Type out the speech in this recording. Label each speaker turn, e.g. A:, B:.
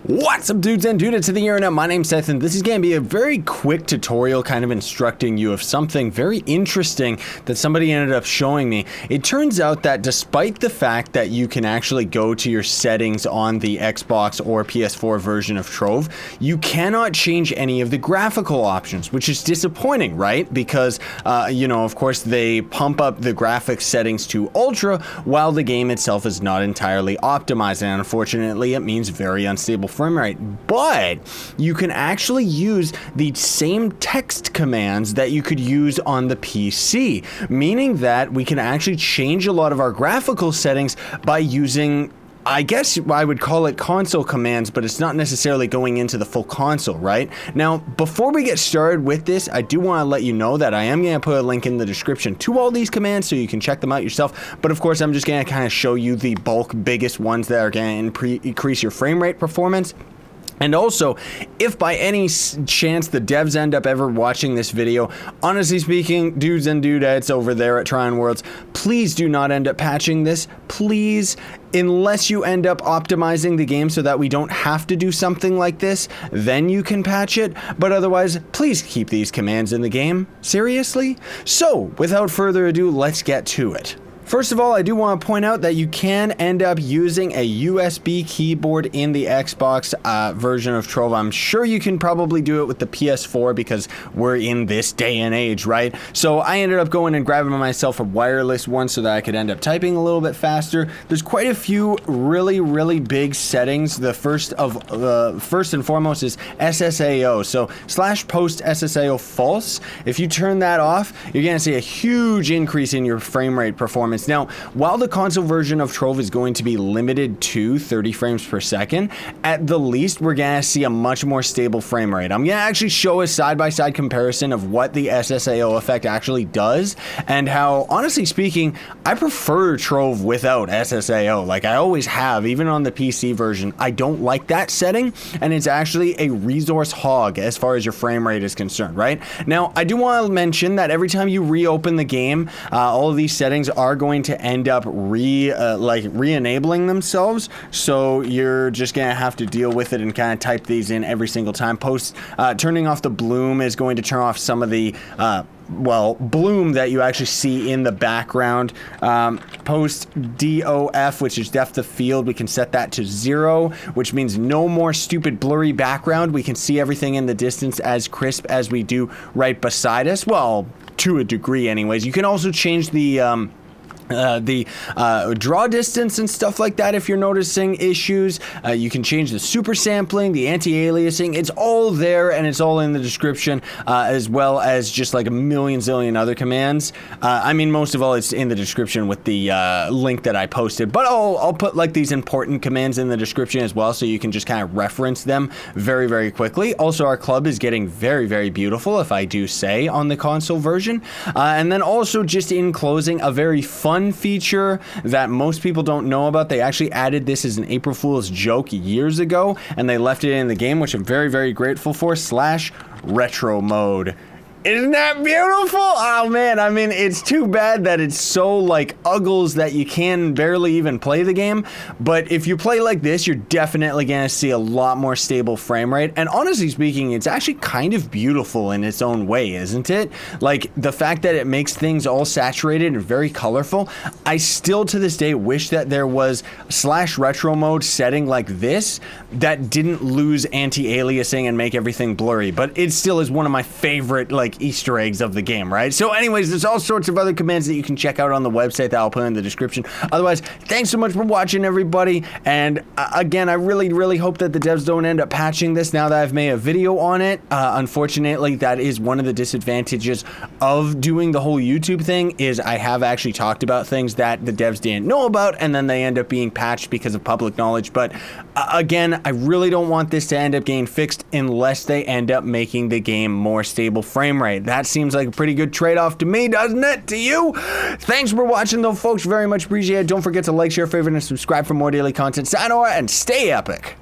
A: What's up, dudes and dudettes of the internet? My name's Seth, and this is going to be a very quick tutorial kind of instructing you of something very interesting that somebody ended up showing me. It turns out that despite the fact that you can actually go to your settings on the Xbox or PS4 version of Trove, you cannot change any of the graphical options, which is disappointing, right? Because, you know, of course, they pump up the graphics settings to ultra while the game itself is not entirely optimized, and unfortunately, it means very unstable frame rate. But you can actually use the same text commands that you could use on the PC, meaning that we can actually change a lot of our graphical settings by using, I guess I would call it console commands, but it's not necessarily going into the full console, right? Now, before we get started with this, I do want to let you know that I am going to put a link in the description to all these commands so you can check them out yourself. But of course, I'm just going to kind of show you the bulk biggest ones that are going to increase your frame rate performance. And also, if by any chance the devs end up ever watching this video, honestly speaking, dudes and dudettes over there at Tryon Worlds, please do not end up patching this. Please, unless you end up optimizing the game so that we don't have to do something like this, then you can patch it. But otherwise, please keep these commands in the game. Seriously? So, without further ado, let's get to it. First of all, I do want to point out that you can end up using a USB keyboard in the Xbox version of Trove. I'm sure you can probably do it with the PS4 because we're in this day and age, right? So I ended up going and grabbing myself a wireless one so that I could end up typing a little bit faster. There's quite a few really big settings. The first and foremost is SSAO. So /postssao false. If you turn that off, you're going to see a huge increase in your frame rate performance. Now, while the console version of Trove is going to be limited to 30 frames per second, at the least, we're going to see a much more stable frame rate. I'm going to actually show a side-by-side comparison of what the SSAO effect actually does, and how, honestly speaking, I prefer Trove without SSAO. Like I always have, even on the PC version. I don't like that setting, and it's actually a resource hog as far as your frame rate is concerned, right? Now, I do want to mention that every time you reopen the game, all of these settings are going to end up re-enabling themselves, so you're just gonna have to deal with it and kind of type these in every single time. Turning off the bloom is going to turn off some of the bloom that you actually see in the background. Postdof, which is depth of field, we can set that to 0, which means no more stupid blurry background. We can see everything in the distance as crisp as we do right beside us. Well, to a degree anyways. You can also change the draw distance and stuff like that if you're noticing issues. You can change the super sampling, the anti-aliasing. It's all there, and it's all in the description, as well as just like a zillion other commands. I mean, most of all, it's in the description with the link that I posted, but I'll put like these important commands in the description as well, so you can just kind of reference them very quickly. Also, our club is getting very beautiful, if I do say, on the console version. And then also, just in closing, a very fun feature that most people don't know about. They actually added this as an April Fool's joke years ago, and they left it in the game, which I'm very grateful for, /retro mode. Isn't that beautiful? Oh man, I mean, it's too bad that it's so like uggles that you can barely even play the game, but if you play like this, you're definitely gonna see a lot more stable frame rate, and honestly speaking, it's actually kind of beautiful in its own way, isn't it? Like, the fact that it makes things all saturated and very colorful. I still to this day wish that there was /retro mode setting like this that didn't lose anti-aliasing and make everything blurry, but it still is one of my favorite like Easter eggs of the game, right? So anyways, there's all sorts of other commands that you can check out on the website that I'll put in the description. Otherwise, thanks so much for watching, everybody, and again, I really hope that the devs don't end up patching this now that I've made a video on it. Unfortunately, that is one of the disadvantages of doing the whole YouTube thing, is I have actually talked about things that the devs didn't know about, and then they end up being patched because of public knowledge. But again, I really don't want this to end up getting fixed unless they end up making the game more stable frame rate. That seems like a pretty good trade-off to me, doesn't it? To you? Thanks for watching, though, folks. Very much appreciated. Don't forget to like, share, favorite, and subscribe for more daily content. Sayonara, and stay epic.